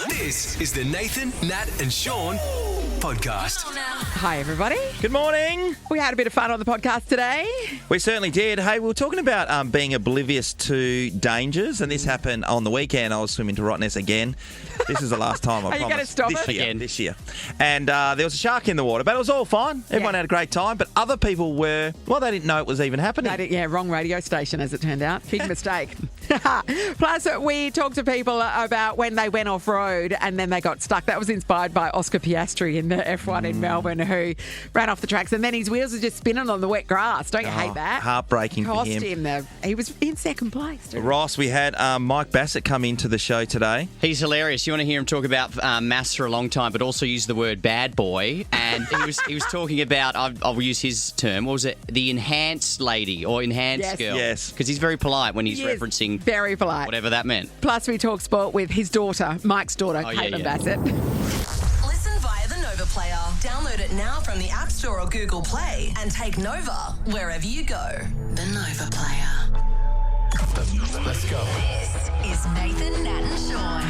This is the Nathan, Nat and Shaun podcast. Hi, everybody. Good morning. We had a bit of fun on the podcast today. We certainly did. Hey, we were talking about being oblivious to dangers, and this happened on the weekend. I was swimming to Rottnest again. This is the last time, I Are promise. you going to stop this it? year, this year. And there was a shark in the water, but it was all fine. Everyone had a great time, but other people were, well, they didn't know it was even happening. Wrong radio station, as it turned out. Big mistake. Plus, we talked to people about when they went off-road and then they got stuck. That was inspired by Oscar Piastri in the F1 in Melbourne, who ran off the tracks and then his wheels are just spinning on the wet grass. Don't you hate that? Heartbreaking for Cost him. He was in second place. Ross, we had Mike Bassett come into the show today. He's hilarious. You want to hear him talk about MAFS for a long time, but also use the word bad boy. And he was talking about, I'll use his term, what was it? The enhanced lady or enhanced girl. Yes. Because he's very polite when he's referencing very polite. Whatever that meant. Plus, we talk sport with his daughter, Mike's daughter, Caitlin Bassett. Listen via the Nova Player. Download it now from the App Store or Google Play and take Nova wherever you go. The Nova Player. Let's go. This is Nathan, Nat and Shaun.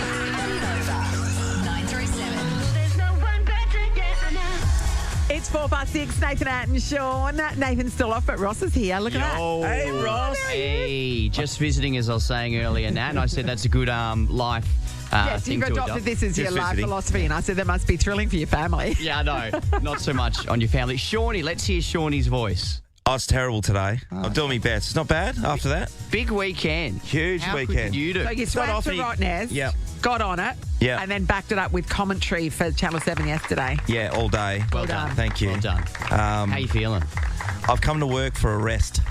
Nova 937. There's no one better, yeah, I know. It's 6:04, Nathan, Nat and Shaun. Nathan's still off, but Ross is here. Look at that. Hey, Ross. Hey, just visiting, as I was saying earlier, Nat, and I said that's a good life Yes, thing you've to adopted adopt. this as your Just life visiting. philosophy, and I said that must be thrilling for your family. Yeah, I know. Not so much on your family. Shawnee, let's hear Shawnee's voice. I was terrible today. I'm doing my best. It's not bad after that. Big weekend. Huge How weekend. Could you do? So you Start swam off to the- Rottnest, Yep. got on it, Yep. and then backed it up with commentary for Channel 7 yesterday. Yeah, all day. Well done. Thank you. Well done. How you feeling? I've come to work for a rest.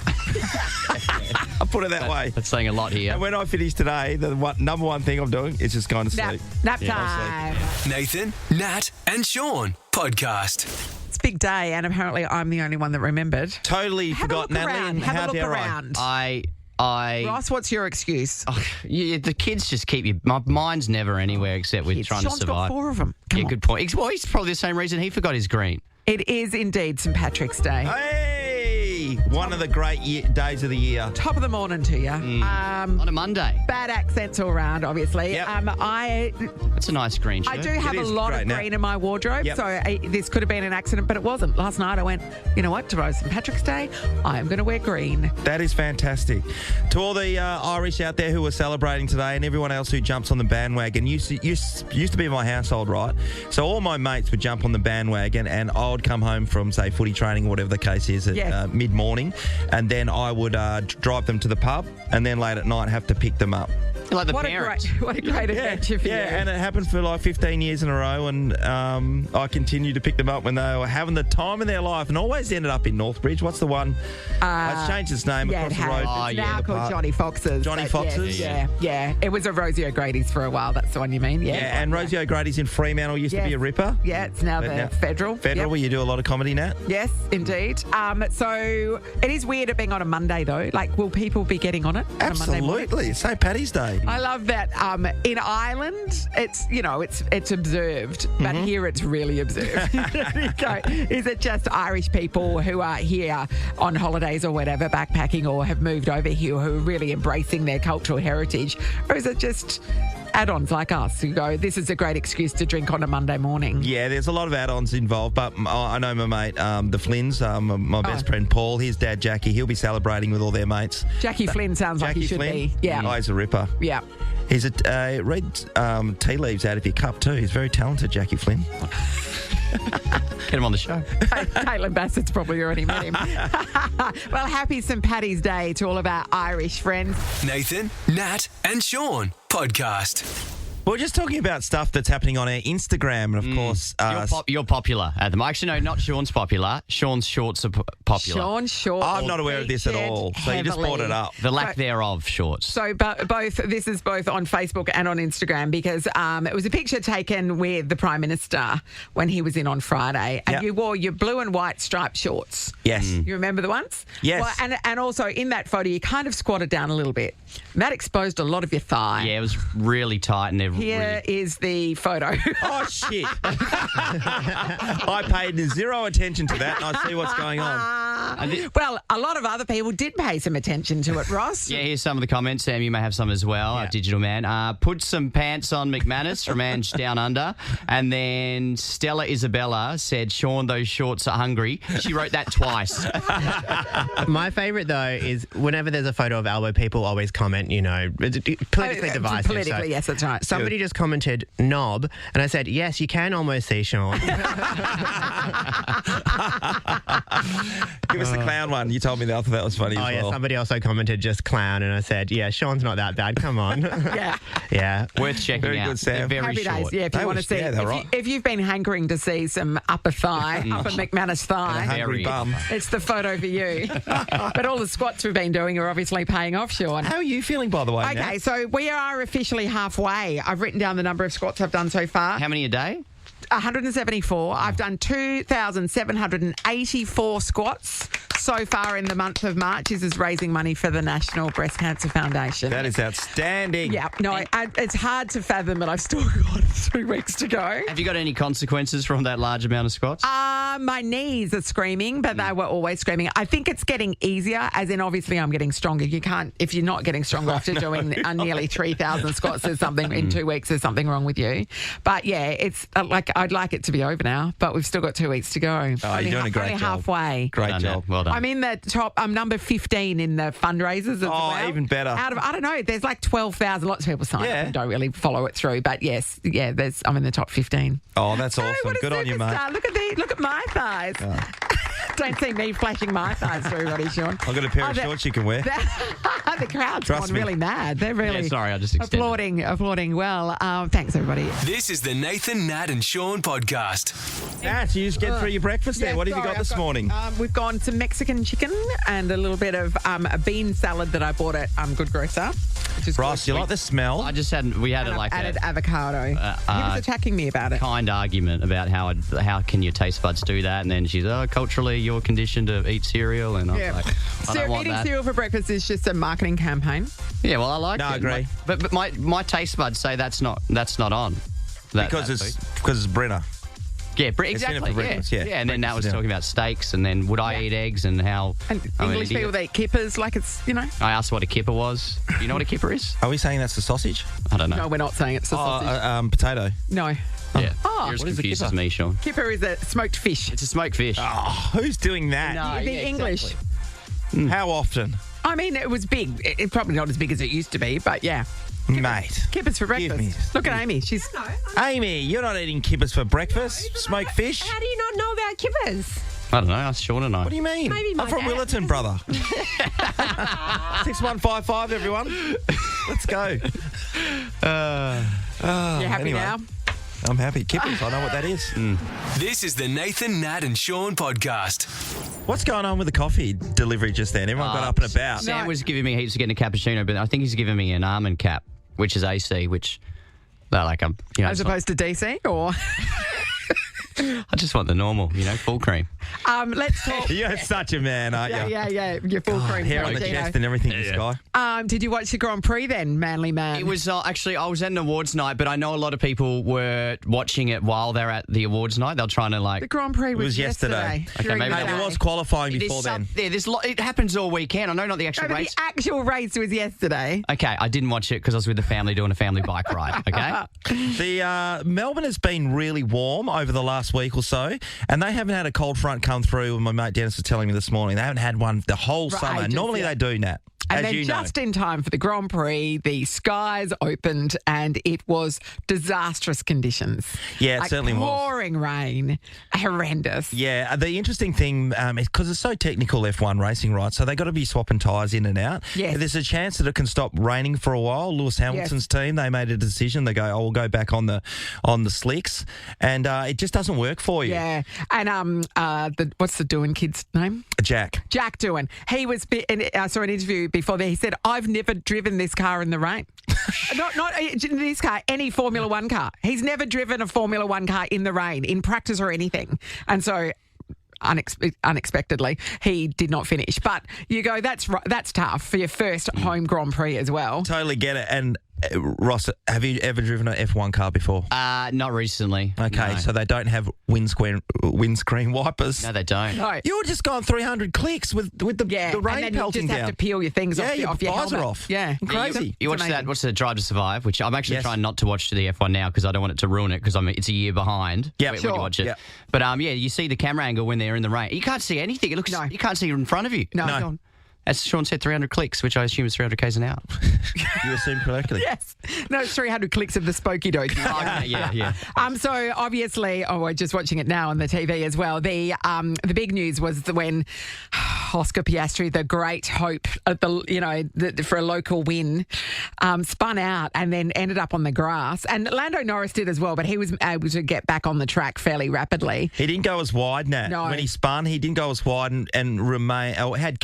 I'll put it that way. That's saying a lot here. And when I finish today, the number one thing I'm doing is just going to sleep. Nap Yeah, time. Nathan, Nat and Shaun podcast. It's a big day, and apparently I'm the only one that remembered. Totally Have a forgot look Natalie. around. And Have a how look dare around. I Ross, what's your excuse? the kids just keep you. My mind's never anywhere except with trying Sean's to survive. got 4 of them. Come Yeah, on. good point. Well, he's probably the same reason he forgot his green. It is indeed St. Patrick's Day. Hey! One of the great days of the year. Top of the morning to you. On a Monday. Bad accents all around, obviously. Yep. That's a nice green shirt. I do have It a is lot great, of Nat. green in my wardrobe, Yep. so this could have been an accident, but it wasn't. Last night I went, you know what, tomorrow's St. Patrick's Day, I am going to wear green. That is fantastic. To all the Irish out there who are celebrating today and everyone else who jumps on the bandwagon, used to be my household, right? So all my mates would jump on the bandwagon and I would come home from, say, footy training or whatever the case is at mid-morning, and then I would drive them to the pub and then late at night have to pick them up. You're like the What parents. a great adventure for you. Yeah, and it happened for like 15 years in a row, and I continued to pick them up when they were having the time of their life, and always ended up in Northbridge. What's the one? It's changed its name Yeah, it across the has. road. Oh, It's yeah, now the called park. Johnny Fox's. Johnny but Fox's? Yeah. It was a Rosie O'Grady's for a while. That's the one you mean? Yeah. Yeah, and Rosie O'Grady's in Fremantle used to be a ripper. Yeah, it's now But the now- Federal. Federal, Yep. where you do a lot of comedy, Nat. Yes, indeed. So it is weird it being on a Monday, though. Like, will people be getting on it on a Monday morning? Absolutely. It's St. Paddy's Day. I love that. In Ireland, it's observed, but here it's really observed. Is it just Irish people who are here on holidays or whatever, backpacking, or have moved over here who are really embracing their cultural heritage, or is it just add-ons like us who go, this is a great excuse to drink on a Monday morning? Yeah, there's a lot of add-ons involved, but I know my mate, the Flynns, my best friend Paul, his dad Jackie, he'll be celebrating with all their mates. Jackie Flynn sounds like he Jackie should Flynn? be. Yeah. Oh, he's a ripper. Yeah. He's read tea leaves out of your cup too. He's very talented, Jackie Flynn. Get him on the show. Caitlin Bassett's probably already met him. Well, happy St. Paddy's Day to all of our Irish friends. Nathan, Nat and Shaun podcast. We're just talking about stuff that's happening on our Instagram, and of course, You're popular at the moment. Actually, no, not Shaun's popular. Shaun's shorts are popular. Sean Short. I'm not aware of this at all. So you just brought it up. The lack thereof shorts. So this is both on Facebook and on Instagram, because it was a picture taken with the Prime Minister when he was in on Friday, and Yep. you wore your blue and white striped shorts. Yes. You remember the ones? Yes. Well, and also in that photo, you kind of squatted down a little bit. And that exposed a lot of your thigh. Yeah, it was really tight and they're Here is the photo. Oh, shit. I paid zero attention to that, and I see what's going on. Well, a lot of other people did pay some attention to it, Ross. Yeah, here's some of the comments. Sam, you may have some as well. Our digital man. Put some pants on McManus from Ange Down Under. And then Stella Isabella said, Shaun, those shorts are hungry. She wrote that twice. My favourite, though, is whenever there's a photo of Albo, people always comment, politically divisive. Politically, yes, that's right. Somebody just commented, knob, and I said, yes, you can almost see Shaun. Give us the clown one. You told me that. I thought that was funny as well. Yeah, somebody also commented just clown, and I said, yeah, Shaun's not that bad. Come on. Yeah. Yeah. Worth checking Very out. good, Sam. They're very Happy short. days. Yeah, if you want to see. they're right. If you've been hankering to see some upper thigh, upper McManus thigh, Hungry Very. bum. it's the photo for you. But all the squats we've been doing are obviously paying off, Shaun. How are you feeling, by the way? Okay, so we are officially halfway. I've written down the number of squats I've done so far. How many a day? 174. I've done 2,784 squats so far in the month of March. This is raising money for the National Breast Cancer Foundation. That is outstanding. Yeah, no, it's hard to fathom that I've still got 2 weeks to go. Have you got any consequences from that large amount of squats? My knees are screaming, but they were always screaming. I think it's getting easier, as in obviously I'm getting stronger. You can't, if you're not getting stronger after doing nearly 3,000 squats, there's something in 2 weeks, there's something wrong with you. But yeah, it's I'd like it to be over now, but we've still got 2 weeks to go. Oh, you're doing a great only job. halfway. Great Well done, job. Well done. I'm in the top. I'm number 15 in the fundraisers as well. even better. Out of, I don't know, there's like 12,000. Lots of people sign up and don't really follow it through. But yes, I'm in the top 15. Oh, that's Hey, awesome. what a Good on you, mate. superstar. Look at my thighs. Don't see me flashing my thighs to everybody, Shaun. I've got a pair of shorts you can wear. The crowd's Trust gone me. really mad. They're really Yeah, sorry, I just extended. applauding well. Thanks, everybody. This is the Nathan, Nat, and Shaun podcast. Nat, you just get through your breakfast there. What have you got this morning? We've gone some Mexican chicken and a little bit of a bean salad that I bought at Good Grocer. Which is Ross, you like the smell? I just we had and like I've added a avocado. He was attacking me about it. kind argument about how can your taste buds do that, and then she's culturally you're conditioned to eat cereal, and I was like, I don't want Eating that. cereal for breakfast is just a marketing campaign. Yeah, well, I like No, it. I agree. But my taste buds say that's not on. Because it's Brenner. Yeah, in it exactly. for breakfast, yeah. And then Nat was Breakfast, talking about steaks, and then would I eat eggs, and how And I'm an English idiot. people that eat kippers like it's, I asked what a kipper was. Do you know what a kipper is? Are we saying that's the sausage? I don't know. No, we're not saying it's a sausage. Potato. No. Yeah, Oh. you're as What is a confused kipper? as me, Shaun. Kipper is a smoked fish. It's a smoked fish. Oh, who's doing that? No. The yeah, English. exactly. How often? I mean, it was big. It's probably not as big as it used to be, but yeah. Mate. Kippers for Give breakfast. me- Look at Amy. She's Amy, you're not eating kippers for breakfast? Smoked fish? How do you not know about kippers? I don't know. Ask Shaun and I. What do you mean? Maybe my I'm from dad. Willerton, brother. 6155, everyone. Let's go. you happy anyway. now? I'm happy. Kippers, I know what that is. This is the Nathan, Nat, and Shaun podcast. What's going on with the coffee delivery just then? Everyone got up and about. Sam was giving me heaps of getting a cappuccino, but I think he's giving me an almond cap, which is AC, which like I'm, As opposed to DC or? I just want the normal, full cream. Let's talk. You're such a man, aren't you? Yeah. Your full cream. Hair on the cappuccino. chest and everything, this guy. Did you watch the Grand Prix then, Manly Man? It was actually, I was at an awards night, but I know a lot of people were watching it while they're at the awards night. They're trying to the Grand Prix was yesterday. Okay, during maybe the that There day. was qualifying before then. It happens all weekend. I know not the actual No, but race. the actual race was yesterday. Okay, I didn't watch it because I was with the family doing a family bike ride, okay? The Melbourne has been really warm over the last week or so, and they haven't had a cold front come through. My mate Dennis was telling me this morning they haven't had one the whole For summer. ages, Normally yeah. they do, Nat. And as then you know. just in time for the Grand Prix, the skies opened and it was disastrous conditions. Yeah, it like certainly was. pouring rain, horrendous. Yeah, the interesting thing is because it's so technical F1 racing, right? So they got to be swapping tyres in and out. Yes. There's a chance that it can stop raining for a while. Lewis Hamilton's team, they made a decision. They go, "Oh, we'll go back on the slicks," and it just doesn't work for you. Yeah, and what's the Doohan kid's name? Jack. Jack Doohan. He was. I saw an interview before there. He said, "I've never driven this car in the rain. not this car, any Formula One car. He's never driven a Formula One car in the rain, in practice or anything." And so, unexpectedly, he did not finish. But you go, that's tough for your first home Grand Prix as well. Totally get it. And Ross, have you ever driven an F1 car before? Not recently. Okay, no. so they don't have windscreen wipers. No, they don't. No. You're just going 300 clicks with the and rain then you pelting just down. have to peel your things Yeah, off, your off your visor helmet. off. Yeah, Crazy. You watch amazing. that? What's the Drive to Survive? Which I'm actually Yes. trying not to watch the F1 now because I don't want it to ruin it because it's a year behind. Yeah, when sure. you watch it. Yep. But you see the camera angle when they're in the rain. You can't see anything. It looks you can't see in front of you. No, No. go on. As Shaun said, 300 clicks, which I assume is 300 k's an hour. You assume correctly. Yes. No, it's 300 clicks of the spokey doke. yeah. So obviously, we're just watching it now on the TV as well. The big news was when Oscar Piastri, the great hope at for a local win, spun out and then ended up on the grass. And Lando Norris did as well, but he was able to get back on the track fairly rapidly. He didn't go as wide, Nat. No. When he spun, he didn't go as wide and remain. Had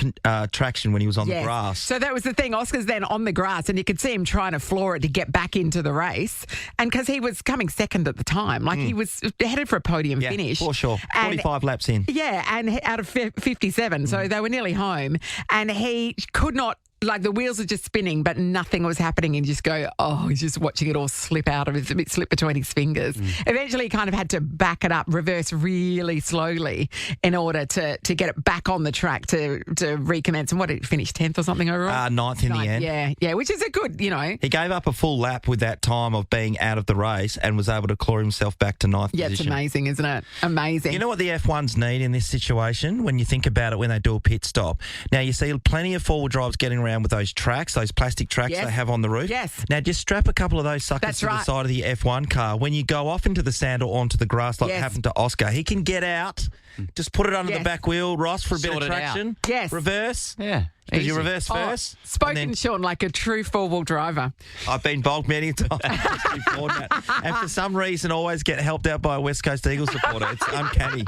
traction when he was on the grass. So that was the thing. Oscar's then on the grass, and you could see him trying to floor it to get back into the race. And because he was coming second at the time, he was headed for a podium Yeah, finish. for sure. 45 laps in. Yeah, and out of 57. So they were nearly home. And he could not, the wheels are just spinning, but nothing was happening. And just go, he's just watching it all slip between his fingers. Eventually, he kind of had to back it up, reverse really slowly in order to get it back on the track to recommence. And what did he finish, 10th or something overall? Ninth in the end. Yeah, which is a good, He gave up a full lap with that time of being out of the race and was able to claw himself back to ninth Yeah, position. it's amazing, isn't it? Amazing. You know what the F1s need in this situation when you think about it when they do a pit stop? Now, you see plenty of four-wheel drives getting around with those tracks, those plastic tracks Yes. they have on the roof. Yes. Now, just strap a couple of those suckers That's to the right. side of the F1 car. When you go off into the sand or onto the grass like Yes. happened to Oscar, he can get out, just put it under Yes. the back wheel, Ross, for a bit Sort of it out. traction. Yes. Reverse. Yeah. Because you Easy. reverse first. Spoken, and then- Shaun, like a true four-wheel driver. I've been bogged many times before that. And for some reason, always get helped out by a West Coast Eagles supporter. It's uncanny.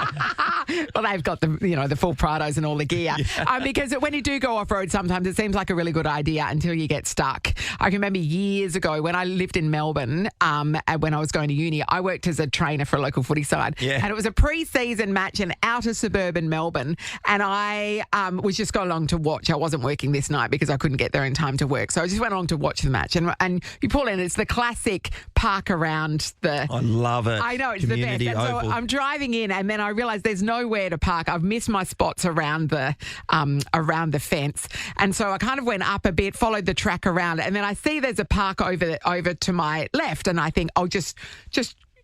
Well, they've got the full Prados and all the gear. Because when you do go off-road, sometimes it seems like a really good idea until you get stuck. I can remember years ago when I lived in Melbourne, when I was going to uni, I worked as a trainer for a local footy side. Yeah. And it was a pre-season match in outer suburban Melbourne. And I was just going along to watch. I wasn't working this night because I couldn't get there in time to work. So I just went along to watch the match. And you pull in, it's the classic park around the... I love it. I know, it's Community the best. And Oval. so I'm driving in, and then I realise there's nowhere to park. I've missed my spots around the fence, and so I kind of went up a bit, followed the track around, and then I see there's a park over to my left, and I think I'll just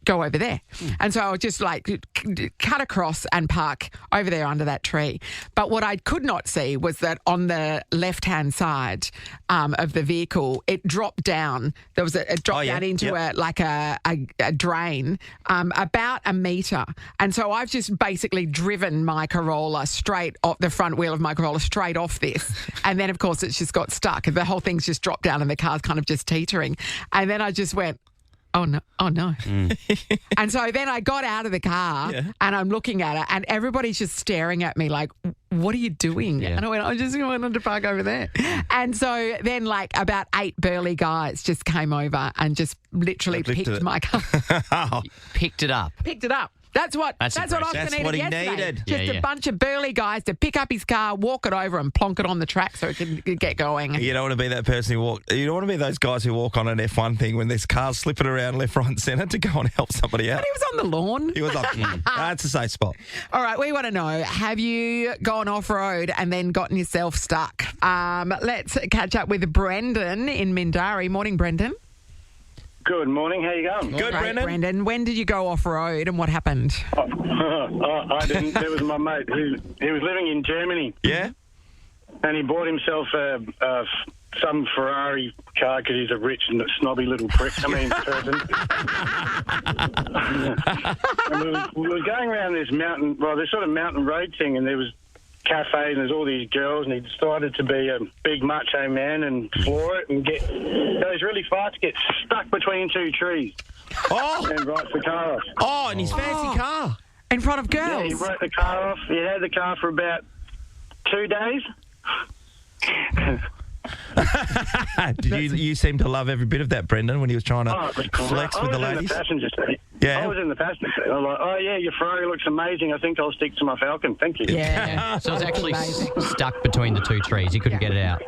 go over there. And so I'll just cut across and park over there under that tree. But what I could not see was that on the left-hand side of the vehicle, it dropped down. There was it dropped down into a drain about a metre. And so I've just basically driven my Corolla straight off the front wheel of my Corolla straight off this. And then, of course, it's just got stuck. The whole thing's just dropped down and the car's kind of just teetering. And then I just went, oh no. And so then I got out of the car and I'm looking at it and everybody's just staring at me like, what are you doing? Yeah. And I went, I just went to park over there. And so then about 8 burly guys just came over and just literally Lifted picked it. my car. Picked it up. Picked it up. That's what impressive. Oscar That's needed what he yesterday. needed. Just Yeah, a yeah. bunch of burly guys to pick up his car, walk it over and plonk it on the track so it can get going. You don't want to be that person who you don't want to be those guys who walk on an F1 thing when there's cars slipping around left, right and centre to go and help somebody out. But he was on the lawn. He was like, that's a safe spot. All right, we want to know, have you gone off-road and then gotten yourself stuck? Let's catch up with Brendan in Mindari. Morning, Brendan. Good morning. How you going? Good, Great, Brendan. Brendan. When did you go off-road and what happened? I didn't. That was my mate. He was living in Germany, Yeah? and he bought himself some Ferrari car because he's a rich and snobby little prick. Person. And we were going around this this sort of mountain road thing, and there was cafe and there's all these girls, and he decided to be a big macho man and floor it and goes really fast, get stuck between two trees Oh, and writes the car off. oh, and his fancy car. In front of Yeah, girls? he wrote the car off. He had the car for about 2 days. Did you seem to love every bit of that, Brendan, when he was trying to flex with the ladies? I was in the passenger seat. Yeah. I was in the passenger seat. I was like, oh, yeah, your Ferrari looks amazing. I think I'll stick to my Falcon. Thank you. Yeah. So it was actually Amazing. stuck between the two trees. He couldn't get it out.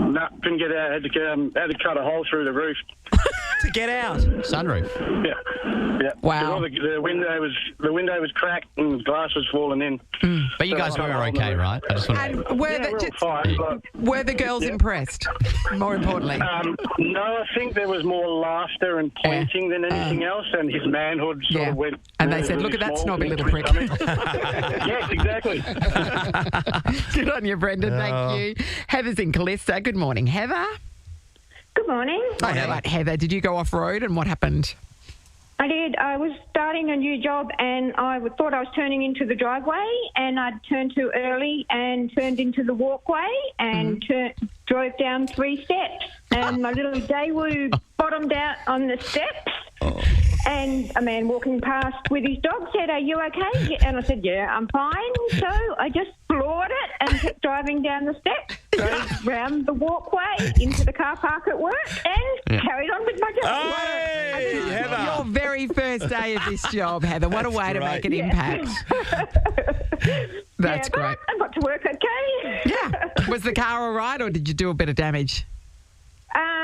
No, couldn't get out. Had to cut a hole through the roof. To get out. Sunroof. Yeah. Wow. The window was cracked and glass was falling in. But you guys were okay, right? I just want And to... were, Yeah, the, we're all just- fine. But, were the girls impressed? More importantly. no, I think there was more laughter and pointing than anything else, and his manhood sort of went. And they said, really "Look at that small snobby little into prick." his stomach. Yes, exactly. Good on you, Brendan. Thank you. Heather's in Callista. Good morning, Heather. Good morning. All right, Heather, did you go off-road and what happened? I did. I was starting a new job and I thought I was turning into the driveway and I'd turned too early and turned into the walkway and drove down 3 steps. And my little Daewoo bottomed out on the steps. And a man walking past with his dog said, "Are you okay?" And I said, "Yeah, I'm fine." So I just floored it and kept driving down the steps, drove round the walkway into the car park at work and carried on with my job. Hey, Heather. Your very first day of this job, Heather. What a way to make an impact. That's yeah, great. but I got to work okay. Yeah. Was the car all right or did you do a bit of damage?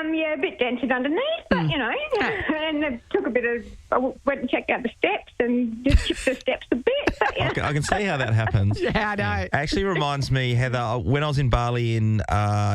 Yeah, a bit dented underneath, but, you know, and it took a bit of... I went and checked out the steps and just chipped the steps a bit, but, yeah. I can see how that happens. Yeah, I know. Actually reminds me, Heather, when I was in Bali in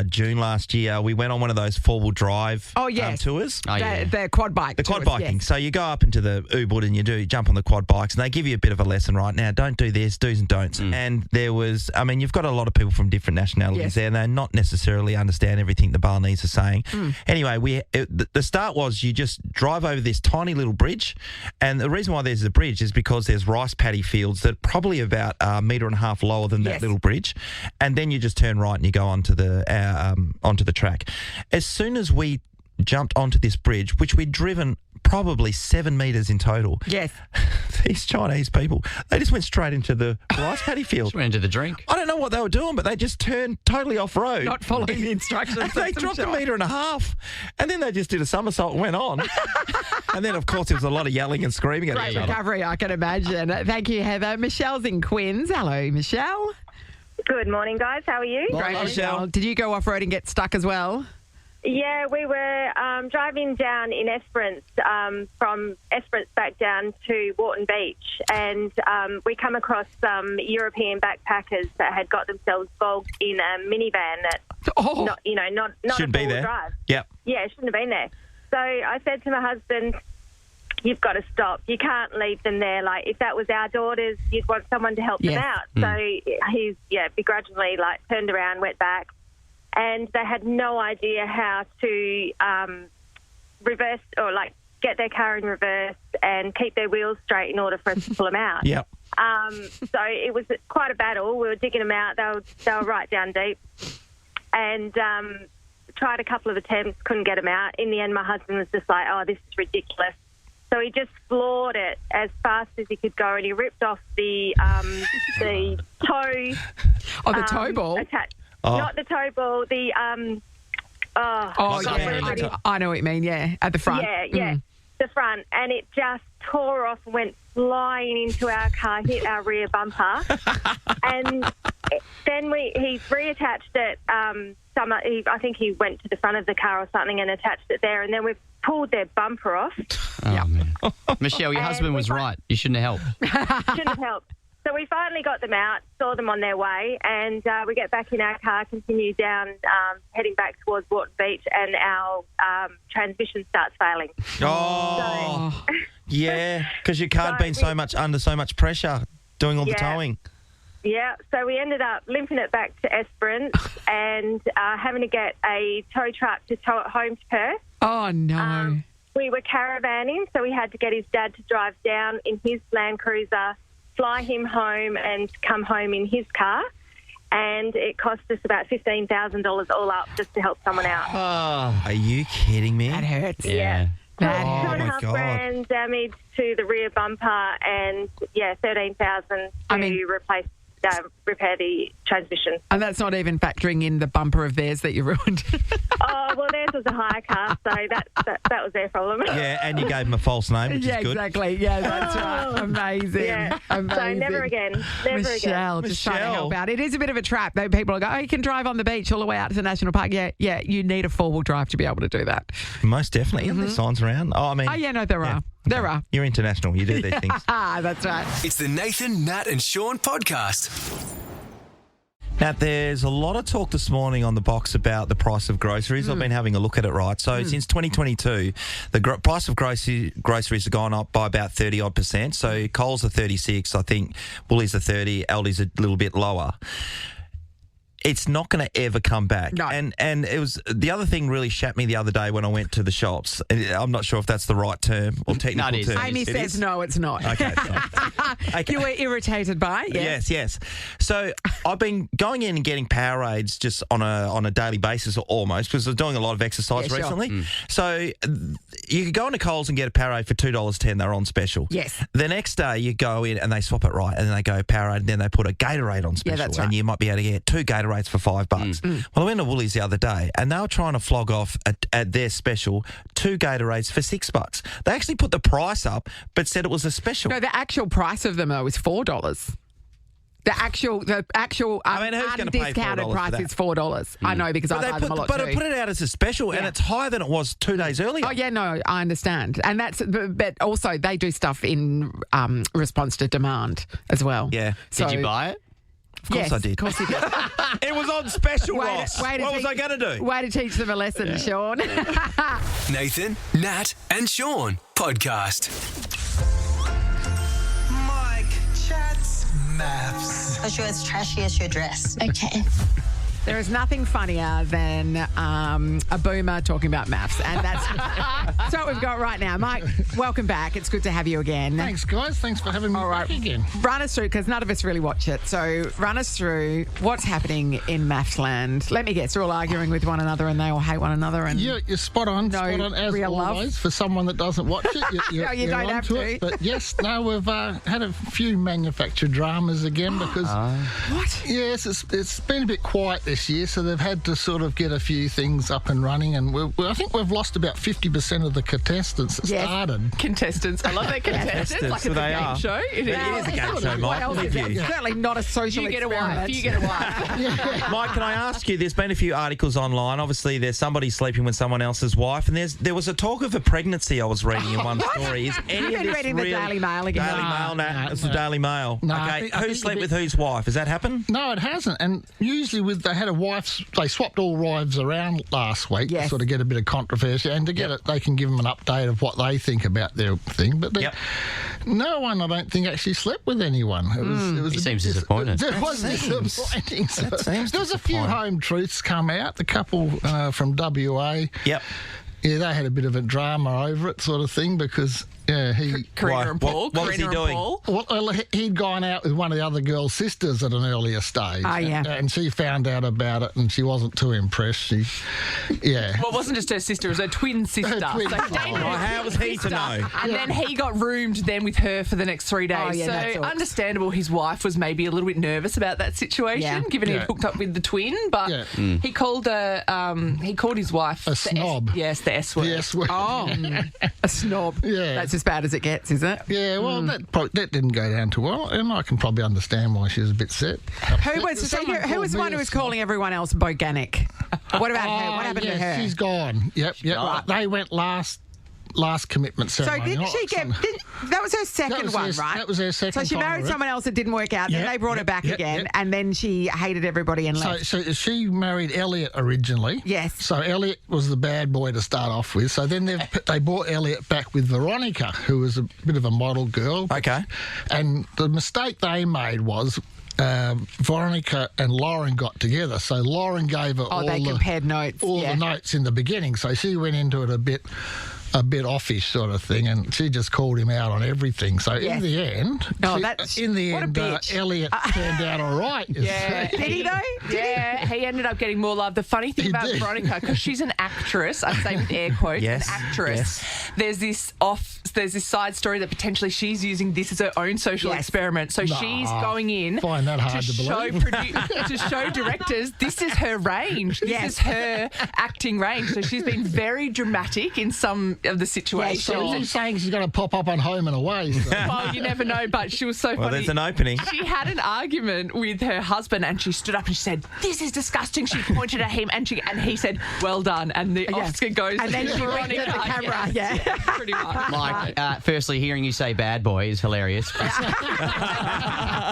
June last year, we went on one of those four-wheel drive tours. Oh, yeah. The quad bike. The quad tours, biking. yes. So you go up into the Ubud and you jump on the quad bikes and they give you a bit of a lesson right now. Don't do this, do's and don'ts. And there was, I mean, you've got a lot of people from different nationalities there and they not necessarily understand everything the Balinese are saying. Anyway, the start was you just drive over this tiny little bridge, and the reason why there's a bridge is because there's rice paddy fields that are probably about a metre and a half lower than that little bridge, and then you just turn right and you go onto the track. As soon as we jumped onto this bridge, which we'd driven probably 7 metres in total. Yes. These Chinese people, they just went straight into the rice paddy field. Just went into the drink. I don't know what they were doing, but they just turned totally off-road. Not following the instructions. And they dropped a metre and a half, and then they just did a somersault and went on. And then, of course, there was a lot of yelling and screaming at Great each other. recovery, I can imagine. Thank you, Heather. Michelle's in Quinns. Hello, Michelle. Good morning, guys. How are you? Morning, Michelle. Did you go off-road and get stuck as well? Yeah, we were driving down in Esperance, from Esperance back down to Wharton Beach, and we come across some European backpackers that had got themselves bogged in a minivan that, not Shouldn't a be there. drive. Yep. Yeah, it shouldn't have been there. So I said to my husband, "You've got to stop. You can't leave them there. Like, if that was our daughters, you'd want someone to help them out." So he's, begrudgingly, turned around, went back. And they had no idea how to reverse or, get their car in reverse and keep their wheels straight in order for us to pull them out. Yep. So it was quite a battle. We were digging them out. They were right down deep. And tried a couple of attempts, couldn't get them out. In the end, my husband was just like, "Oh, this is ridiculous." So he just floored it as fast as he could go, and he ripped off the toe. Oh, the toe ball? Not the toe ball, the... I know what you mean, at the front. Yeah, the front. And it just tore off and went flying into our car, hit our rear bumper. And then he reattached it. I think he went to the front of the car or something and attached it there, and then we pulled their bumper off. Oh, man. Michelle, your husband was right. You shouldn't have helped. Shouldn't have helped. So we finally got them out, saw them on their way, and we get back in our car, continue down, heading back towards Wharton Beach, and our transmission starts failing. Oh, yeah, because your car had been under so much pressure doing all the towing. Yeah, so we ended up limping it back to Esperance and having to get a tow truck to tow it home to Perth. Oh, no. We were caravanning, so we had to get his dad to drive down in his Land Cruiser, fly him home and come home in his car, and it cost us about $15,000 all up just to help someone out. Oh, are you kidding me? That hurts. Yeah. Oh, $2.5 grand damage to the rear bumper, and $13,000 to replace repair the transmission. And that's not even factoring in the bumper of theirs that you ruined. Oh, well, theirs was a hire car, so that was their problem. Yeah, and you gave them a false name, which yeah, is good. exactly. Yeah, that's right. Amazing. Yeah. Amazing. So never again. Never Michelle, again. just trying to help out. It is a bit of a trap, though. People will go, oh, you can drive on the beach all the way out to the national park. Yeah, you need a four-wheel drive to be able to do that. Most definitely. Isn't there signs around? Oh, I mean... Oh, yeah, no, there are. There are. You're international. You do these things. Ah, that's right. It's the Nathan, Nat and Shaun podcast. Now, there's a lot of talk this morning on the box about the price of groceries. I've been having a look at it, right? So since 2022, the price of groceries have gone up by about 30-odd%. So Coles are 36, I think Woolies are 30, Aldi's a little bit lower. It's not going to ever come back. No. And it was the other thing really shat me the other day when I went to the shops. I'm not sure if that's the right term or technical No, it is. term. Amy says no, it's not. Okay. Okay. You were irritated by it? Yes. So I've been going in and getting Powerades just on a daily basis almost because I was doing a lot of exercise Yeah, sure. recently. So you could go into Coles and get a Powerade for $2.10. They're on special. Yes. The next day you go in and they swap it right and then they go Powerade and then they put a Gatorade on special. that's right. And you might be able to get 2 Gatorades for $5. Well, I went to Woolies the other day and they were trying to flog off at their special 2 Gatorades for $6. They actually put the price up but said it was a special. No, the actual price of them, though, is $4. The actual I mean, who's gonna pay undiscounted $4 for price that? is $4. I know because I buy them a lot But too. I put it out as a special and Yeah. it's higher than it was 2 days earlier. Oh, yeah, no, I understand. And but also they do stuff in response to demand as well. Yeah. So, Did you buy it? Of course yes, I did. Of course you did. It was on special, Way to- Ross. way to What was teach- I going to do? Way to teach them a lesson, Shaun. Nathan, Nat and Shaun podcast. Mike chats MAFS. Because you're as trashy as your dress. Okay. There is nothing funnier than a boomer talking about MAFS, and that's what we've got right now. Mike, welcome back. It's good to have you again. Thanks, guys. Thanks for having me back again. Run us through, because none of us really watch it, so run us through what's happening in MAFS land. Let me guess, they're all arguing with one another and they all hate one another. And You're spot on. No spot on, as real love? always. For someone that doesn't watch it, No, you you're don't have onto to. it. But yes, no, we've had a few manufactured dramas again because... What? Yes, it's been a bit quiet this year, so they've had to sort of get a few things up and running, and I think we've lost about 50% of the contestants that started. Contestants. I love that contestants. Like So it's a they game are. show. It It is a game show, What Mike. else Believe is it? you. Certainly not a social You get a experiment. wife. You get a wife. Mike, can I ask you, there's been a few articles online. Obviously, there's somebody sleeping with someone else's wife, and there was a talk of a pregnancy I was reading in one story. Is any You've of been this reading the real? Daily Mail again. Daily Mail, No, it's no. the Daily Mail. No, I okay, think- I who think slept a with bit- whose wife? Has that happened? No, it hasn't. And usually they had a wife, they swapped all wives around last week Yes. to sort of get a bit of controversy, and to get it, they can give them an update of what they think about their thing. But no one, I don't think, actually slept with anyone. It was He a seems bit disappointed. It was disappointing. So seems there was a few disappointing. home truths come out. The couple from WA. Yep. Yeah, they had a bit of a drama over it, sort of thing, because he. Karina and Paul. What was he Karina and doing? Paul. Well, he'd gone out with one of the other girl's sisters at an earlier stage. Oh, yeah. And she found out about it and she wasn't too impressed. Yeah. Well, it wasn't just her sister, it was her twin sister. twin So he sister. dated Oh, her how twin was he to sister, know? And then he got roomed then with her for the next 3 days. Oh, yeah, that's so all. understandable his wife was maybe a little bit nervous about that situation, Yeah. given he'd Yeah. hooked up with the twin. But Yeah. he called his wife A the snob. Yes, the S word. Yes. Well, Oh, a snob. Yeah. That's as bad as it gets, is it? Yeah, well, that didn't go down too well, and I can probably understand why she was a bit set. Who was the one who was calling everyone else boganic? What about her? What happened to her? She's gone. Yep. gone. They went last commitment So ceremony. didn't she get? That was her second was one, her- right? that was her second So she time married around. someone else that didn't work out. Then Yep, they brought her yep, back yep, again, yep. and then she hated everybody and left. So she married Elliot originally. Yes. So Elliot was the bad boy to start off with. So then they brought Elliot back with Veronica, who was a bit of a model girl. Okay. And the mistake they made was Veronica and Lauren got together. So Lauren gave her Oh, they compared notes. all Yeah. the notes in the beginning. So she went into it a bit a bit offish sort of thing, and she just called him out on everything. So in the end, Elliot turned out all right. Yeah, did he though? He ended up getting more love. The funny thing about Veronica, because she's an actress, I say with air quotes, an actress. There's this side story that potentially she's using this as her own social experiment. So she's going in find that hard to believe. To show directors this is her range. This is her acting range. So she's been very dramatic in some of the situations. So she's saying she's going to pop up on Home and Away. So. Well, you never know, but she was so funny. Well, there's an opening. She had an argument with her husband and she stood up and she said, "This is disgusting." She pointed at him and he said, "Well done." And the Oscar goes and then she Veronica. at the camera. Pretty much. Mike, firstly, hearing you say bad boy is hilarious.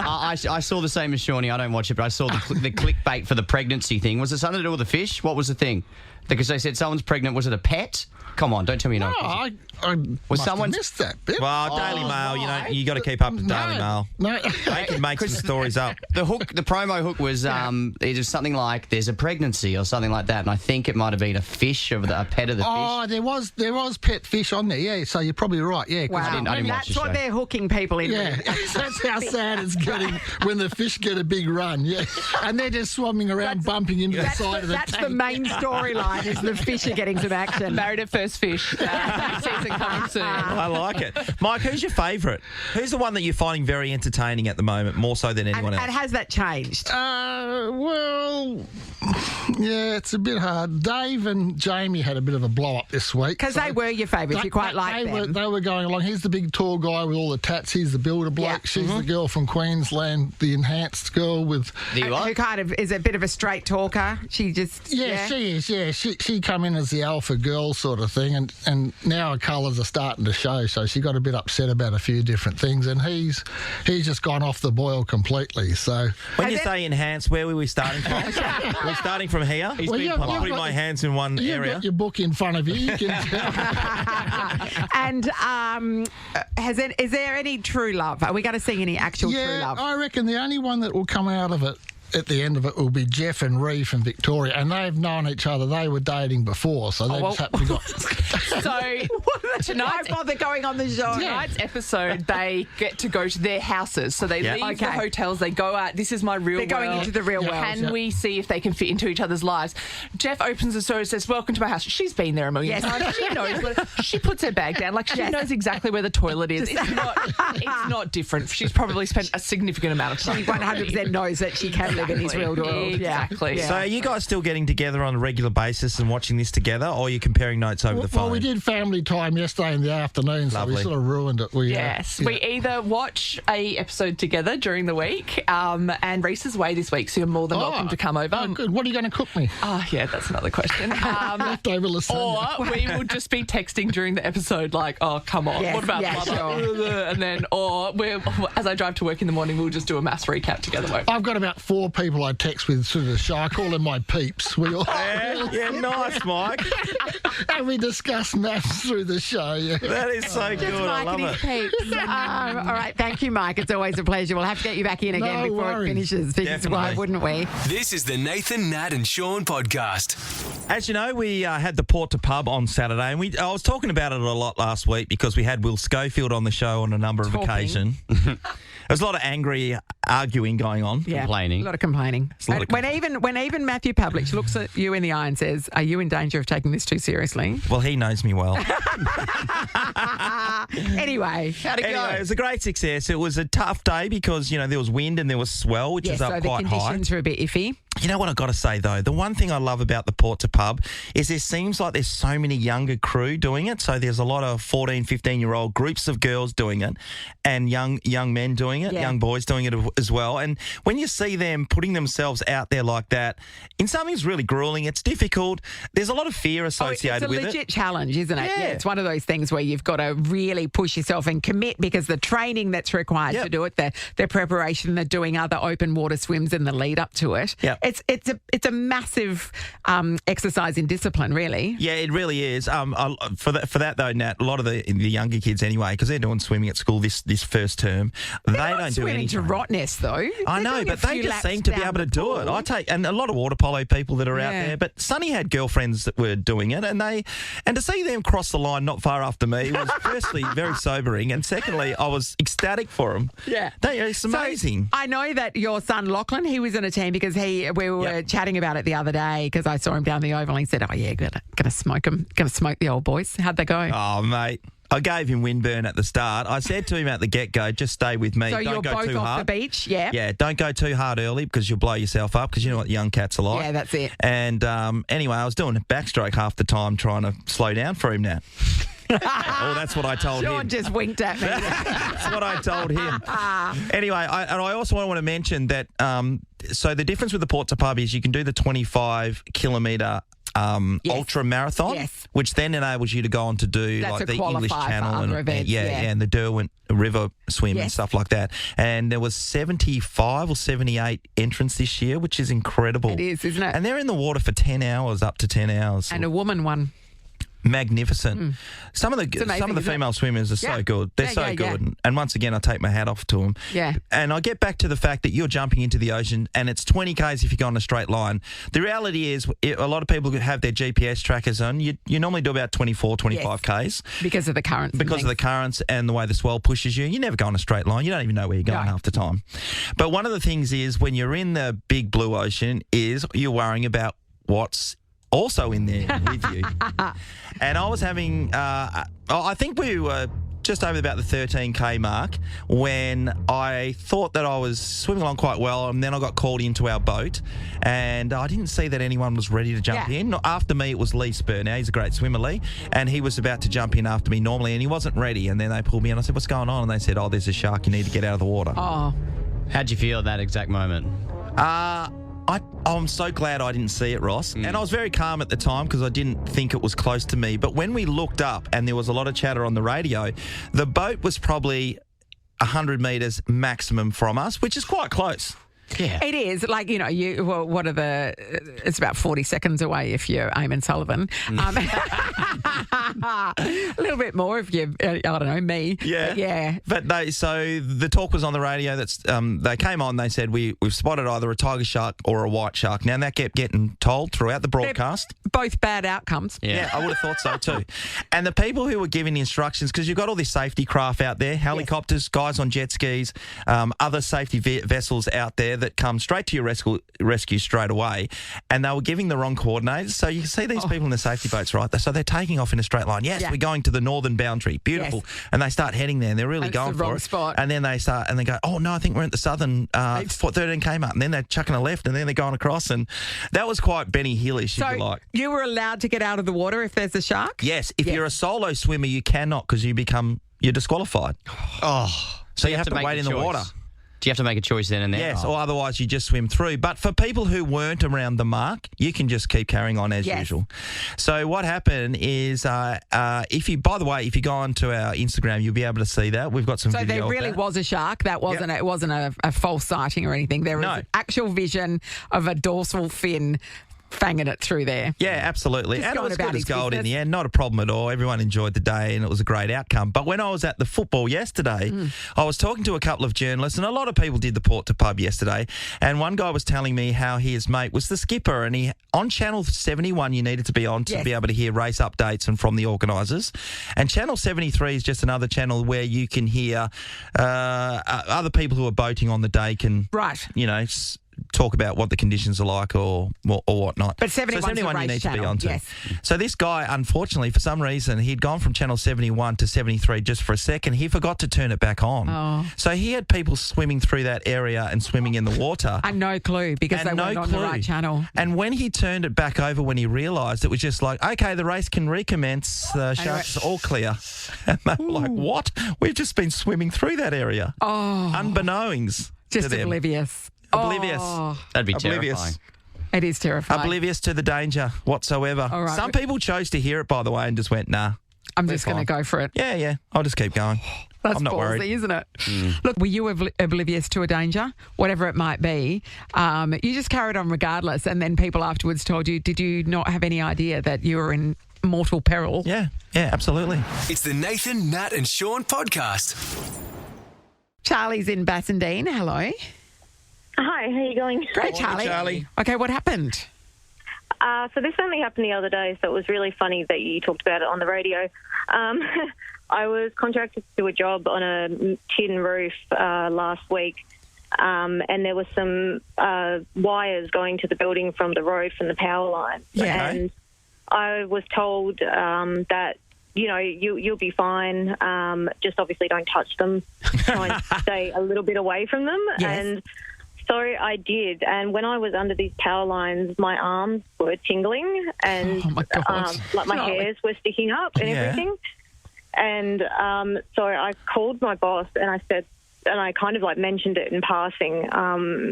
I saw the same as Shawnee. I don't watch it, but I saw the clickbait for the pregnancy thing. Was it something to do with the fish? What was the thing? Because they said someone's pregnant. Was it a pet? Come on, don't tell me you know. No, I must have missed that bit. Well, Daily Mail, you got to keep up with Daily Mail. No. They can make some stories up. The promo hook was it was something like there's a pregnancy or something like that, and I think it might have been a fish of a pet of the fish. Oh, there was pet fish on there. Yeah, so you're probably right. Yeah, wow. I didn't watch that's the show. what they're hooking people in. Yeah, that's how sad it's getting when the fish get a big run. Yeah, and they're just swimming around, bumping into the side of the tank. That's the main storyline. Is the fish are getting some action. Married at First Fish. Next season coming soon. I like it. Mike, who's your favourite? Who's the one that you're finding very entertaining at the moment, more so than anyone else? And has that changed? Well, yeah, it's a bit hard. Dave and Jamie had a bit of a blow-up this week. Because they were your favourites. You quite liked them. They were going along. He's the big tall guy with all the tats. He's the builder bloke. Yeah. She's the girl from Queensland, the enhanced girl with... Who kind of is a bit of a straight talker. She just... Yeah, she is. Yeah, she come in as the alpha girl sort of thing, and now her colours are starting to show, so she got a bit upset about a few different things, and he's just gone off the boil completely. So when you say enhanced, where were we starting from? We're starting from here. I'm putting my hands in one area. You've got your book in front of you. You can tell. And is there any true love? Are we going to see any actual true love? I reckon the only one that will come out of it at the end of it will be Jeff and Ree from Victoria, and they've known each other. They were dating before, so they just happened to got... So tonight, bother going on the show. Tonight's episode, they get to go to their houses. So they leave the hotels, they go out. This is my real world. They're going into the real world. Can we see if they can fit into each other's lives? Jeff opens the door and says, "Welcome to my house." She's been there a million times. She knows she puts her bag down. Like, she knows exactly where the toilet is. It's not different. She's probably spent a significant amount of time. She 100% knows that she can live in his real world. Exactly. Yeah. So are you guys still getting together on a regular basis and watching this together, or are you comparing notes over the phone? Well, we did family time yesterday in the afternoon, so we sort of ruined it. We either watch a episode together during the week, and Reese is away this week, so you're more than welcome to come over. Oh, good. What are you going to cook me? Oh, yeah, that's another question. Leftover lasagna. Or we will just be texting during the episode like, "Oh, come on, what about mother?" Sure. And then, as I drive to work in the morning, we'll just do a MAFS recap together. I've got about 4 people I text with through the show. I call them my peeps. We all nice, Mike. And we discuss MAFS through the show. Yeah. That is so good. I love it. Peeps. All right, thank you, Mike. It's always a pleasure. We'll have to get you back in again before it finishes. Because why wouldn't we? This is the Nathan, Nat and Shaun podcast. As you know, we had the Port to Pub on Saturday, and I was talking about it a lot last week because we had Will Schofield on the show on a number of occasions. There's a lot of angry arguing going on. Yeah, complaining. A lot of complaining. When even Matthew Pavlich looks at you in the eye and says, "Are you in danger of taking this too seriously?" Well, he knows me well. Anyway, how'd it go? It was a great success. It was a tough day because, there was wind and there was swell, which is up quite high. So the conditions were a bit iffy. You know what I've got to say, though? The one thing I love about the Port to Pub is there seems like there's so many younger crew doing it. So there's a lot of 14, 15-year-old groups of girls doing it and young men doing it, young boys doing it as well. And when you see them putting themselves out there like that, in something that's really grueling, it's difficult. There's a lot of fear associated with it. It's a legit challenge, isn't it? Yeah. It's one of those things where you've got to really push yourself and commit because the training that's required to do it, the preparation, the doing other open water swims in the lead up to it, it's a massive exercise in discipline, really. Yeah, it really is. For that though, Nat, a lot of the younger kids anyway, because they're doing swimming at school this first term, they don't do anything. To Rottness though. I know, but they just seem to be able to do it. And a lot of water polo people that are out there. But Sonny had girlfriends that were doing it, and to see them cross the line not far after me was firstly very sobering, and secondly, I was ecstatic for them. Yeah, it's amazing. So, I know that your son Lachlan, he was in a team because we were chatting about it the other day because I saw him down the oval and he said, "Oh yeah, gonna smoke him, gonna smoke the old boys." How'd they go? Oh mate, I gave him windburn at the start. I said to him at the get-go, just stay with me. So don't you're go both too off hard. the beach, yeah? Yeah, don't go too hard early because you'll blow yourself up because you know what young cats are like. Yeah, that's it. And anyway, I was doing a backstroke half the time trying to slow down for him now. Oh, that's what I told him. Shaun just winked at me. That's what I told him. Anyway, I also want to mention that, so the difference with the Port to Pub is you can do the 25-kilometre ultra marathon, which then enables you to go on to do like the English Channel and and the Derwent River swim and stuff like that. And there was 75 or 78 entrants this year, which is incredible. It is, isn't it? And they're in the water for 10 hours, up to 10 hours. And a woman won. Magnificent. Some of the female swimmers are so good. They're so good. And once again, I take my hat off to them. Yeah. And I get back to the fact that you're jumping into the ocean and it's 20 Ks if you go on a straight line. The reality is a lot of people who have their GPS trackers on, you normally do about 24, 25 Ks. Because of the currents. Because of the currents and the way the swell pushes you. You never go on a straight line. You don't even know where you're going half the time. But one of the things is when you're in the big blue ocean is you're worrying about what's also in there with you. And I was having, I think we were just over about the 13K mark when I thought that I was swimming along quite well, and then I got called into our boat and I didn't see that anyone was ready to jump in. After me, it was Lee Spur. Now, he's a great swimmer, Lee, and he was about to jump in after me normally and he wasn't ready, and then they pulled me in. I said, "What's going on?" And they said, "Oh, there's a shark. You need to get out of the water." Oh. How'd you feel at that exact moment? I'm so glad I didn't see it, Ross. And I was very calm at the time because I didn't think it was close to me. But when we looked up and there was a lot of chatter on the radio, the boat was probably 100 metres maximum from us, which is quite close. Yeah. It is. Like, you know, it's about 40 seconds away if you're Eamon Sullivan. A little bit more if you're, I don't know, me. Yeah. But so the talk was on the radio. They came on, they said, we've spotted either a tiger shark or a white shark. Now, that kept getting told throughout the broadcast. Both bad outcomes. Yeah, I would have thought so too. And the people who were giving the instructions, because you've got all this safety craft out there, helicopters, guys on jet skis, other safety vessels out there that come straight to your rescue straight away, and they were giving the wrong coordinates. So you can see these people in the safety boats, right? So they're taking off in a straight line. Yes, we're going to the northern boundary. Beautiful. Yes. And they start heading there, and they're really going for it. Spot. And then they start, and they go, "Oh, no, I think we're at the southern 13K mark." And then they're chucking a left, and then they're going across. And that was quite Benny Hillish, if you like. You were allowed to get out of the water if there's a shark? Yes. If you're a solo swimmer, you cannot because you're disqualified. So you have to wait in the water. Do you have to make a choice then and there? Yes, or otherwise you just swim through. But for people who weren't around the mark, you can just keep carrying on as usual. So what happened is, if you go onto our Instagram, you'll be able to see that. We've got some video. So there really was a shark. That wasn't it wasn't a false sighting or anything. There was actual vision of a dorsal fin fanging it through there. Yeah, absolutely. And it was good as gold in the end. Not a problem at all. Everyone enjoyed the day and it was a great outcome. But when I was at the football yesterday, I was talking to a couple of journalists, and a lot of people did the Port to Pub yesterday, and one guy was telling me how his mate was the skipper, and on Channel 71 you needed to be on to be able to hear race updates and from the organisers. And Channel 73 is just another channel where you can hear other people who are boating on the day can, talk about what the conditions are like or whatnot. But 71 you need channel, to be on to. yes. So this guy, unfortunately, for some reason, he'd gone from Channel 71 to 73 just for a second. He forgot to turn it back on. Oh. So he had people swimming through that area and swimming in the water. And no clue because they weren't on the right channel. And when he turned it back over, when he realised, it was just like, okay, the race can recommence. The sharks are all clear. And they were like, what? We've just been swimming through that area. Oh. Unbeknownst Just to them. oblivious. Oblivious. Oh. That'd be Oblivious. terrifying. It is terrifying. Oblivious to the danger whatsoever. All right. Some people chose to hear it, by the way, and just went, nah. I'm just going to go for it. Yeah. I'll just keep going. That's I'm not ballsy, worried. isn't it? Look, were you oblivious to a danger, whatever it might be? You just carried on regardless, and then people afterwards told you, did you not have any idea that you were in mortal peril? Yeah, absolutely. It's the Nathan, Nat and Shaun podcast. Charlie's in Bassendean. Hello. Hi, how are you going? Great, Charlie. Okay, what happened? So this only happened the other day, so it was really funny that you talked about it on the radio. I was contracted to do a job on a tin roof last week, and there was some wires going to the building from the road from the power line. Yeah. And I was told that, you know, you'll be fine. Just obviously don't touch them. Try and stay a little bit away from them. Yes. And so I did. And when I was under these power lines, my arms were tingling and Oh, my God. like my Charlie. hairs were sticking up and everything. And so I called my boss and I said, and I kind of like mentioned it in passing,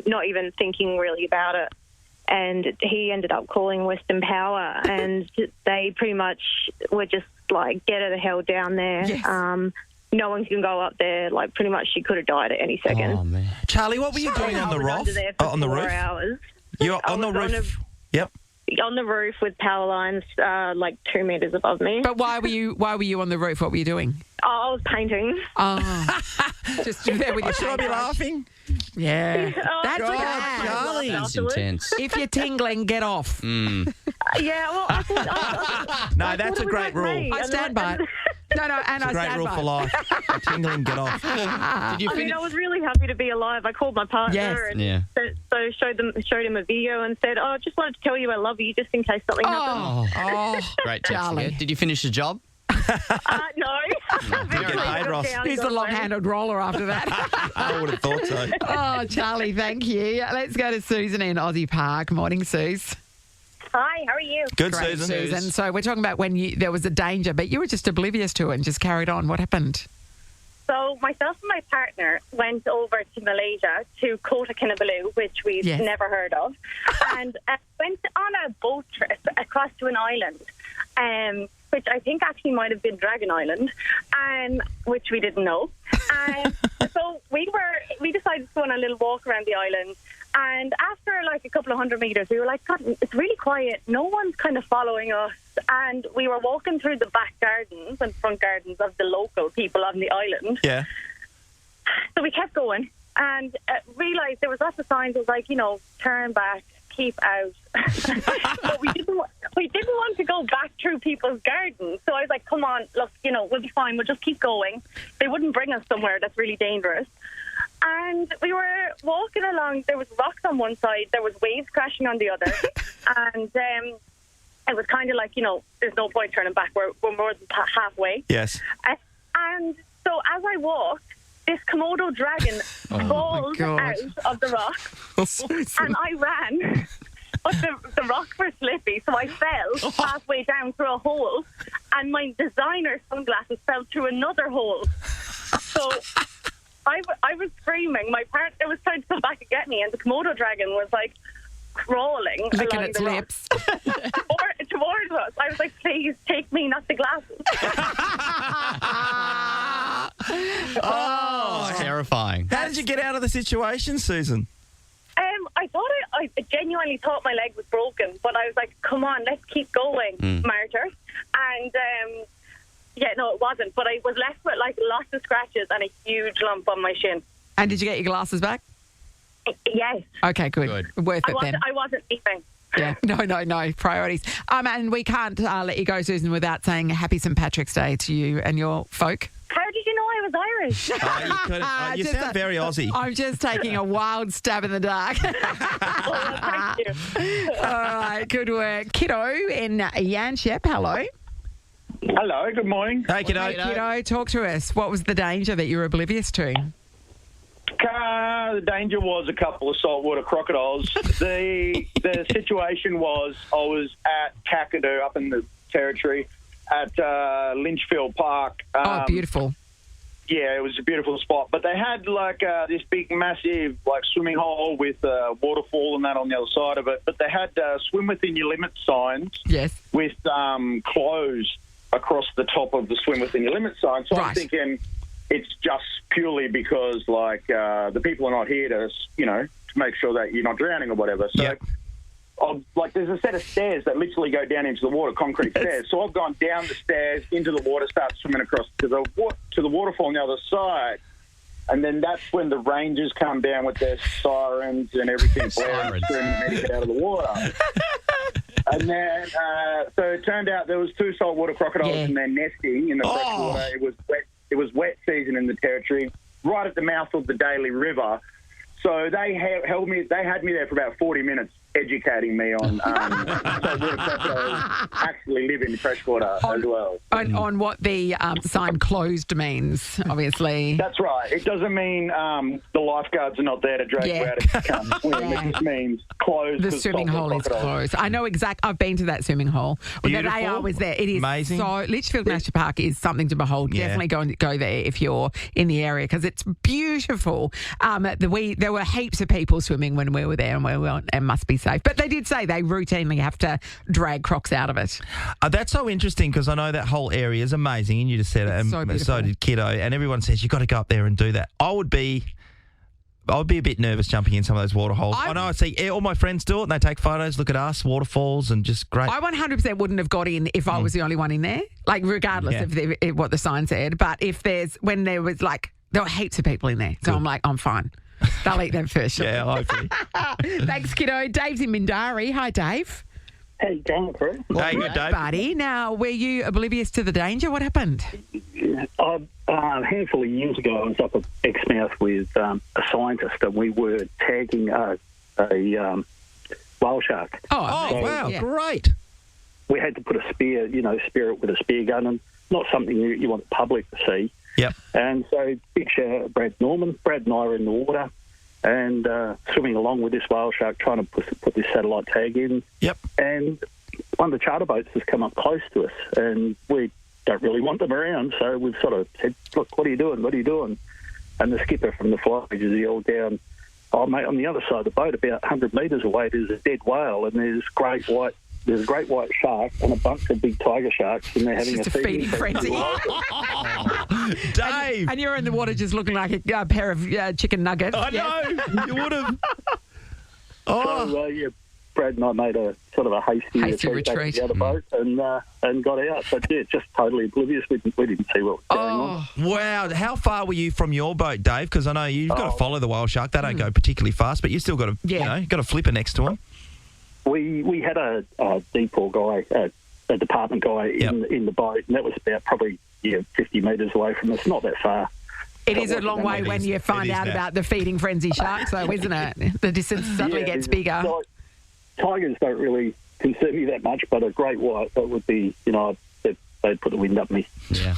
not even thinking really about it. And he ended up calling Western Power, and they pretty much were just like, get her the hell down there. Yes. No one can go up there. Like, pretty much she could have died at any second. Oh, man. Charlie, what were you doing on the I was roof? under there for On the 4 roof? hours. You're on the was roof. Yep. On the roof with power lines like 2 metres above me. But why were you on the roof? What were you doing? I was painting. Oh, just there with your Should I be paintbrush. laughing? Yeah. That's God, bad. Charlie. That's intense. If you're tingling, get off. Yeah, well, I thought... No, I that's thought a it great was rule. me. I And stand by it. No, and It's a I great stand rule by for it. life. Tingling, get off. Did you I mean, finish? I was really happy to be alive. I called my partner Yes. and Yeah. so showed him a video and said, "Oh, I just wanted to tell you I love you, just in case something happens." Oh, Great text Charlie. again. Did you finish the job? No. Get paid, Ross. He's the long-handled roller after that. I would have thought so. Oh, Charlie, thank you. Let's go to Susan in Aussie Park. Morning, Suze. Hi, how are you? Good, Great, Susan. So we're talking about when there was a danger, but you were just oblivious to it and just carried on. What happened? So myself and my partner went over to Malaysia to Kota Kinabalu, which we've Yes. never heard of, and went on a boat trip across to an island, which I think actually might have been Dragon Island, which we didn't know. And so we decided to go on a little walk around the island. And after like a couple of 100 metres, we were like, God, it's really quiet. No one's kind of following us. And we were walking through the back gardens and front gardens of the local people on the island. Yeah. So we kept going and realised there was lots of signs. It was like, you know, turn back, keep out. But we didn't want to go back through people's gardens. So I was like, come on, look, you know, we'll be fine. We'll just keep going. They wouldn't bring us somewhere that's really dangerous. And we were walking along. There was rocks on one side. There was waves crashing on the other. And it was kind of like, you know, there's no point turning back. We're more than halfway. Yes. And so as I walked, this Komodo dragon falls God. out of the rock. And I ran. But the rocks were slippy, so I fell halfway down through a hole. And my designer sunglasses fell through another hole. So I was screaming. My partner was trying to come back and get me, and the Komodo dragon was like crawling Licking along its the lips. towards us. I was like, please take me, not the glasses. Oh, Terrifying. how did you get out of the situation, Susan? I genuinely thought my leg was broken, but I was like, come on, let's keep going, martyr. And yeah, no, it wasn't. But I was left with like lots of scratches and a huge lump on my shin. And did you get your glasses back? Yes. Okay, good. Worth it then. I wasn't leaving. Yeah, no, priorities. And we can't let you go, Susan, without saying Happy St. Patrick's Day to you and your folk. How did you know I was Irish? You couldn't. You Just sound very Aussie. I'm just taking a wild stab in the dark. Oh, thank you. All right, good work. Kiddo in Yanshep, hello. Hello, good morning. Hey, kiddo. Kiddo, talk to us. What was the danger that you were oblivious to? The danger was a couple of saltwater crocodiles. The situation was I was at Kakadu up in the territory at Lynchfield Park. Oh, beautiful. Yeah, it was a beautiful spot. But they had like this big, massive like swimming hole with a waterfall and that on the other side of it. But they had swim within your limit signs. Yes. With closed across the top of the swim within your limit sign. So I'm Right. thinking, it's just purely because, like, the people are not here to, to make sure that you're not drowning or whatever. So, there's a set of stairs that literally go down into the water, concrete stairs. So I've gone down the stairs into the water, start swimming across to the waterfall on the other side. And then that's when the rangers come down with their sirens and everything, blaring, screaming me to get out of the water. And then, so it turned out there was 2 saltwater crocodiles and they're nesting in the freshwater. It was wet season in the territory, right at the mouth of the Daly River. So they held me. They had me there for about 40 minutes, educating me on saltwater crocodiles actually live in freshwater as well. On what the sign closed means, obviously. That's right. It doesn't mean the lifeguards are not there to drag you out if you can't swim. It just means closed. The swimming hole is closed. I know exactly. I've been to that swimming hole. Well, the day I was there, it is amazing. So Litchfield National Park is something to behold. Definitely go there if you're in the area because it's beautiful. There were heaps of people swimming when we were there, and it must be safe. But they did say they routinely have to drag crocs out of it. That's so interesting because I know that whole area is amazing, and you just said it, and so did Kiddo, and everyone says you've got to go up there and do that. I would be a bit nervous jumping in some of those water holes. I know I see all my friends do it, and they take photos, look at us, waterfalls, and just great. I 100% wouldn't have got in if I was the only one in there, like regardless of what the sign said. But there were heaps of people in there, so I'm like, I'm fine. They'll eat them first. Sure. Yeah, hopefully. Thanks, Kiddo. Dave's in Mindarie. Hi, Dave. How you going, Chris? Hey, good, Dave. Buddy. Now, were you oblivious to the danger? What happened? A handful of years ago, I was up at Exmouth with a scientist, and we were tagging a whale shark. Oh, wow, great. We had to put a spear it with a spear gun, and not something you want the public to see. Yep. And so, big shout out Brad Norman. Brad and I were in the water and swimming along with this whale shark, trying to put this satellite tag in. Yep. And one of the charter boats has come up close to us, and we don't really want them around, so we've sort of said, look, what are you doing? What are you doing? And the skipper from the flyers yelled down, oh, mate, on the other side of the boat, about 100 metres away, there's a dead whale, and there's a great white shark and a bunch of big tiger sharks, and they're having a feeding frenzy. Dave! And you're in the water just looking like a pair of chicken nuggets. I know! You would have. So, Brad and I made a sort of a hasty retreat back to the other boat and got out. But, just totally oblivious. We didn't see what was going on. Wow. How far were you from your boat, Dave? Because I know you've got to follow the whale shark. They don't go particularly fast, but you still got to, got a flipper next to them. We had a depot guy, a department guy in the boat, and that was about probably 50 metres away from us, not that far. It is a long way when you find out about the feeding frenzy sharks, though, isn't it? The distance suddenly gets bigger. Tigers don't really concern me that much, but a great white, that would be, they'd put the wind up me. Yeah.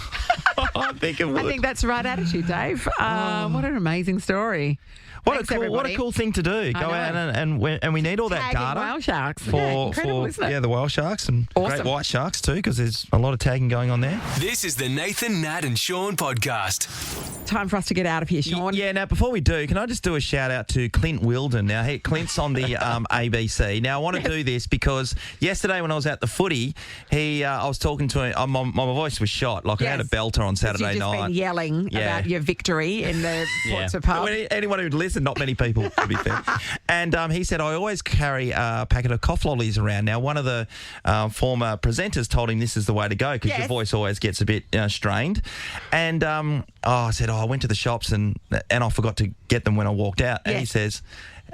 I think it would. I think that's the right attitude, Dave. What an amazing story. What a cool thing to do. Go out and we need all that data. Whale sharks. Incredible, isn't it? Yeah, the whale sharks and great white sharks too, because there's a lot of tagging going on there. This is the Nathan, Nat and Shaun podcast. Time for us to get out of here, Shaun. Yeah, now before we do, can I just do a shout out to Clint Wilden? Now, Clint's on the ABC. Now, I want to do this because yesterday when I was at the footy, I was talking to him. My voice was shot. Like I had a belter on Saturday night. You've been yelling about your victory in the Portsmouth pub. Anyone who'd listen, not many people, to be fair. And he said, I always carry a packet of cough lollies around. Now, one of the former presenters told him this is the way to go because your voice always gets a bit strained. And I said, I went to the shops and I forgot to get them when I walked out. And he says,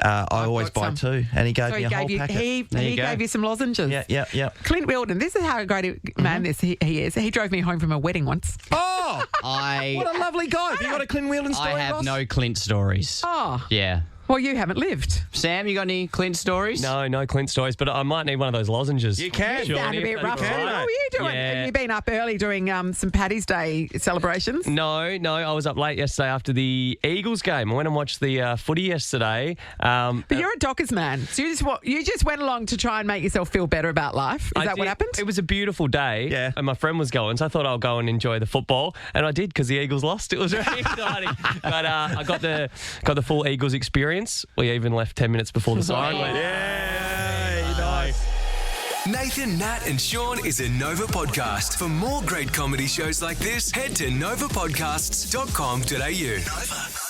I always buy two. And he gave me a whole packet. He gave you some lozenges. Yeah. Clint Wilden, this is how great a man he is. He drove me home from a wedding once. Oh! What a lovely guy. Have you got a Clint Wilden story, I have Ross? no Clint stories. Oh. Yeah. Well, you haven't lived. Sam, you got any Clint stories? No Clint stories, but I might need one of those lozenges. You can. You sound a bit rough. How are you doing? Yeah. Have you been up early doing some Paddy's Day celebrations? No, I was up late yesterday after the Eagles game. I went and watched the footy yesterday. But you're a Dockers man, so you just went along to try and make yourself feel better about life. Is that what happened? It was a beautiful day, and my friend was going, so I thought I'll go and enjoy the football, and I did because the Eagles lost. It was really exciting. But I got the full Eagles experience. We even left 10 minutes before the siren went. Yeah, nice. Nathan, Nat and Shaun is a Nova podcast. For more great comedy shows like this, head to novapodcasts.com.au. Nova.